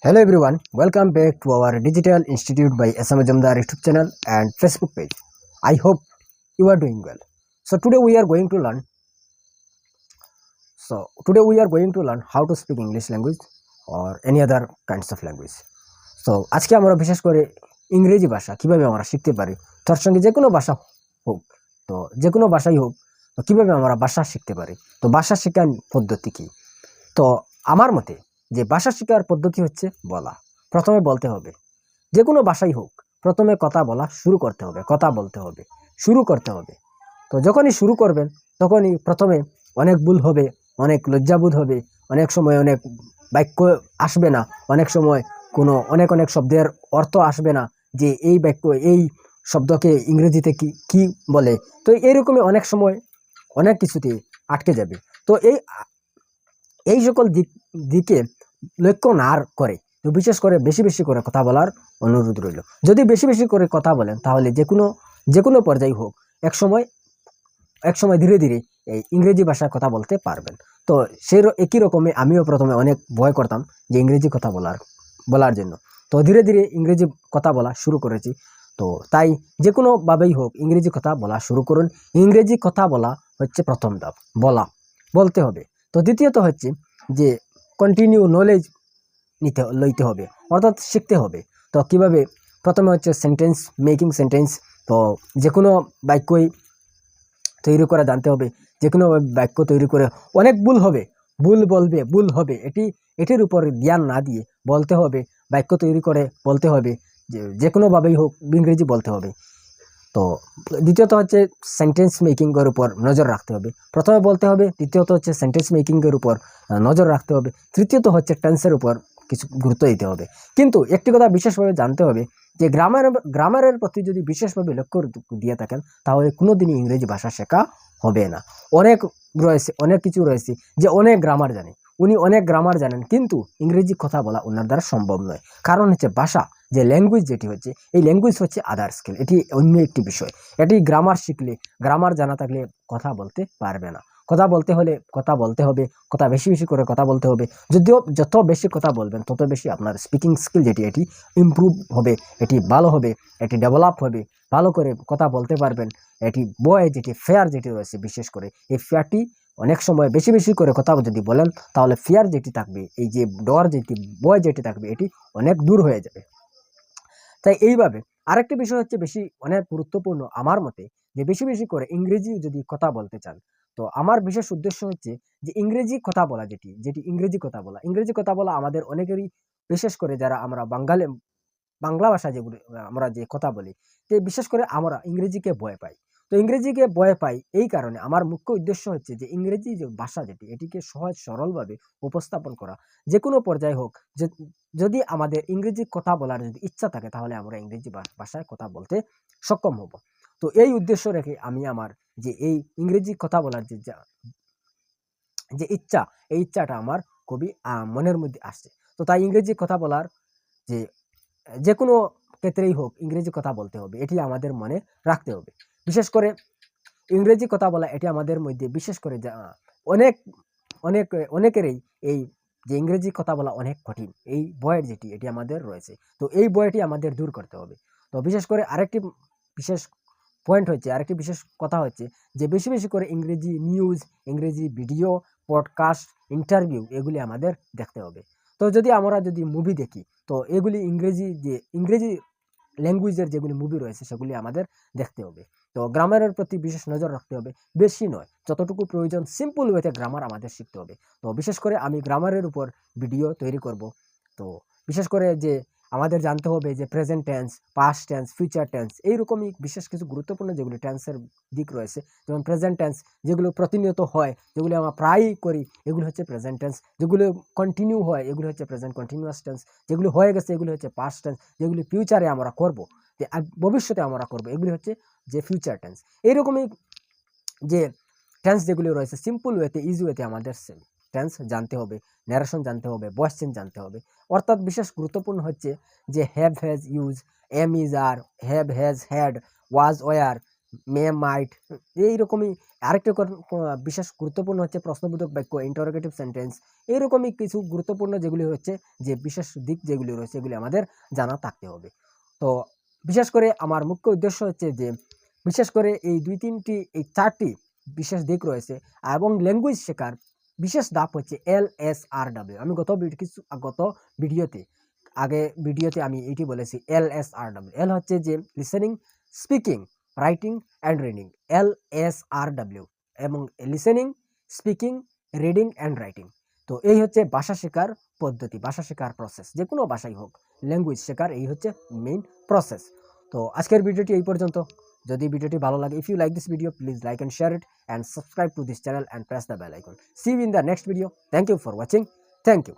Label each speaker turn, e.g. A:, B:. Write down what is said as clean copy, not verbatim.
A: Hello everyone, welcome back to our Digital Institute by SM Jamdar YouTube channel and Facebook page. I hope you are doing well. So today we are going to learn how to speak English language or any other kinds of language. So আজকে আমরা বিশেষ করে ইংরেজি ভাষা কিভাবে আমরা শিখতে পারি তার সঙ্গে যে কোনো ভাষা হোক তো যে কোনো ভাষাই হোক তো কিভাবে আমরা ভাষা শিখতে পারি তো ভাষা শেখার পদ্ধতি কি তো আমার মতে যে ভাষা শেখার পদ্ধতি হচ্ছে বলা প্রথমে বলতে হবে যে কোনো ভাষাই হোক প্রথমে কথা বলা শুরু করতে হবে কথা বলতে হবে শুরু করতে হবে তো যখনই শুরু করবেন তখনই প্রথমে অনেক ভুল হবে অনেক লজ্জাবোধ হবে অনেক সময় অনেক বাক্য আসবে না অনেক সময় কোনো অনেক অনেক শব্দের অর্থ আসবে না যে এই বাক্য এই শব্দকে ইংরেজিতে কি কি বলে তো এইরকমই অনেক সময় অনেক কিছুতে আটকে যাবে তো এই সকল দিকে লক্ষ্য না করে তো বিশেষ করে বেশি বেশি করে কথা বলার অনুরোধ রইল যদি বেশি বেশি করে কথা বলেন তাহলে যে কোনো পর্যায়ে হোক এক সময় ধীরে ধীরে এই ইংরেজি ভাষায় কথা বলতে পারবেন তো একই রকমে আমিও প্রথমে অনেক ভয় করতাম যে ইংরেজি কথা বলার জন্য তো ধীরে ধীরে ইংরেজি কথা বলা শুরু করেছি তো তাই যে কোনোভাবেই হোক ইংরেজি কথা বলা শুরু করুন ইংরেজি কথা বলা হচ্ছে প্রথম ধাপ বলতে হবে তো দ্বিতীয়ত হচ্ছে যে কন্টিনিউ নলেজ লইতে হবে অর্থাৎ শিখতে হবে তো কিভাবে প্রথমে হচ্ছে মেকিং সেন্টেন্স তো যে কোনো বাক্যই তৈরি করা জানতে হবে যে কোনো বাক্য তৈরি করে অনেক ভুল হবে এটির উপর ধ্যান না দিয়ে বলতে হবে বাক্য তৈরি করে বলতে হবে যে কোনোভাবেই হোক ইংরেজি বলতে হবে তো দ্বিতীয়ত হচ্ছে সেন্টেন্স মেকিংয়ের উপর নজর রাখতে হবে প্রথমে বলতে হবে দ্বিতীয়ত হচ্ছে সেন্টেন্স মেকিংয়ের উপর নজর রাখতে হবে তৃতীয়ত হচ্ছে টেন্সের উপর কিছু গুরুত্ব দিতে হবে কিন্তু একটি কথা বিশেষভাবে জানতে হবে যে গ্রামারের প্রতি যদি বিশেষভাবে লক্ষ্য দিয়ে থাকেন তাহলে কোনোদিনই ইংরেজি ভাষা শেখা হবে না অনেক কিছু রয়েছে যে অনেক গ্রামার জানে উনি অনেক গ্রামার জানেন কিন্তু ইংরেজি কথা বলা ওনার দ্বারা সম্ভব নয় কারণ হচ্ছে ভাষা যে ল্যাঙ্গুয়েজ যেটি হচ্ছে এই ল্যাঙ্গুয়েজ হচ্ছে আদার স্কিল এটি অন্য একটি বিষয় এটি গ্রামার শিখলে গ্রামার জানা থাকলে কথা বলতে পারবে না কথা বলতে হবে কথা বেশি বেশি করে কথা বলতে হবে যদিও যত বেশি কথা বলবেন তত বেশি আপনার স্পিকিং স্কিল যেটি এটি ইমপ্রুভ হবে এটি ভালো হবে এটি ডেভেলপ হবে ভালো করে কথা বলতে পারবেন এটি ফেয়ার যেটি রয়েছে বিশেষ করে এই ফেয়ারটি অনেক সময় বেশি বেশি করে কথা যদি বলেন তাহলে ফেয়ার যেটি থাকবে এই যে বয় যেটি থাকবে এটি অনেক দূর হয়ে যাবে তাই এইভাবে আরেকটি বিষয় হচ্ছে অনেক গুরুত্বপূর্ণ আমার মতে যে বেশি বেশি করে ইংরেজি যদি কথা বলতে চান তো আমার বিশেষ উদ্দেশ্য হচ্ছে যে ইংরেজি কথা বলা যেটি ইংরেজি কথা বলা আমাদের অনেকেরই বিশেষ করে যারা আমরা বাংলা ভাষা যেগুলো আমরা যে কথা বলি তো বিশেষ করে আমরা ইংরেজিকে ভয় পাই তো ইংরেজিকে ভয় পাই এই কারণে আমার মুখ্য উদ্দেশ্য হচ্ছে যে ইংরেজি যে ভাষা এটিকে সহজ সরলভাবে উপস্থাপন করা যে কোনো পর্যায়ে হোক যদি আমাদের ইংরেজি কথা বলার যদি ইচ্ছা থাকে তাহলে আমরা ইংরেজি ভাষায় কথা বলতে সক্ষম হব তো এই উদ্দেশ্য রেখে আমি আমার যে এই ইংরেজি কথা বলার যে ইচ্ছাটা আমার খুবই মনের মধ্যে আসছে তো তাই ইংরেজি কথা বলার যে কোনো ক্ষেত্রেই হোক ইংরেজি কথা বলতে হবে এটি আমাদের মনে রাখতে হবে বিশেষ করে ইংরেজি কথা বলা এটি আমাদের মধ্যে বিশেষ করে অনেকেরই এই যে ইংরেজি কথা বলা অনেক কঠিন এই ভয়ের এটি আমাদের রয়েছে তো এই ভয়টি আমাদের দূর করতে হবে তো বিশেষ করে আরেকটি বিশেষ কথা হচ্ছে যে বেশি বেশি করে ইংরেজি নিউজ ইংরেজি ভিডিও পডকাস্ট ইন্টারভিউ এগুলি আমাদের দেখতে হবে তো আমরা যদি মুভি দেখি তো এগুলি ইংরেজি ল্যাঙ্গুয়েজের যেগুলি মুভি রয়েছে সেগুলি আমাদের দেখতে হবে তো গ্রামারের প্রতি বিশেষ নজর রাখতে হবে বেশি নয় যতটুকু প্রয়োজন সিম্পল ওয়েতে গ্রামার আমাদের শিখতে হবে তো বিশেষ করে আমি গ্রামারের উপর ভিডিও তৈরি করব তো বিশেষ করে যে আমাদের জানতে হবে যে present tense past tense future tense এইরকমই বিশেষ কিছু গুরুত্বপূর্ণ যেগুলি টেন্সের দিক রয়েছে যেমন প্রেজেন্ট টেন্স যেগুলো প্রতিনিয়ত হয় যেগুলো আমরা প্রায়ই করি এগুলো হচ্ছে প্রেজেন্ট টেন্স যেগুলো কন্টিনিউ হয় এগুলো হচ্ছে প্রেজেন্ট কন্টিনিউয়াস টেন্স যেগুলো হয়ে গেছে এগুলো হচ্ছে পাস্ট টেন্স যেগুলি ফিউচারে আমরা করব যে ভবিষ্যতে আমরা করব এগুলি হচ্ছে যে ফিউচার টেন্স এইরকমই যে টেন্স যেগুলি রয়েছে সিম্পল ওয়েতে ইজি ওয়েতে আমাদের টেন্স জানতে হবে ন্যারেশন জানতে হবে ভয়েস চেঞ্জ জানতে হবে অর্থাৎ বিশেষ গুরুত্বপূর্ণ হচ্ছে যে have has use am is are have has had was were may, might, এইরকমই। আরেকটা বিশেষ গুরুত্বপূর্ণ হচ্ছে প্রশ্নবোধক বাক্য, ইন্টারোগেটিভ সেন্টেন্স, এইরকমই কিছু গুরুত্বপূর্ণ যেগুলি হচ্ছে যে বিশেষ দিক যেগুলি রয়েছে এগুলি আমাদের জানা থাকতে হবে। তো বিশেষ করে আমার মুখ্য উদ্দেশ্য হচ্ছে যে বিশেষ করে এই ২-৩টি এই ৪টি বিশেষ দিক রয়েছে এবং ল্যাঙ্গুয়েজ শেখার বিশেষ ধাপ হচ্ছে LSRW। আমি গত ভিডিওতে আমি এটি বলেছি LSRW। এল হচ্ছে যে listening, speaking, writing and reading. LSRW এবং listening, speaking, reading and writing. তো এই হচ্ছে ভাষা শেখার পদ্ধতি, ভাষা শেখার প্রসেস, যে কোনো ভাষাই হোক ল্যাঙ্গুয়েজ শেখার এই হচ্ছে মেইন প্রসেস। তো আজকের ভিডিওটি এই পর্যন্ত। যদি ভিডিওটি ভালো লাগে, if you like this video, please like and share it and subscribe to this channel and press the bell icon. See you in the next video. Thank you for watching. Thank you.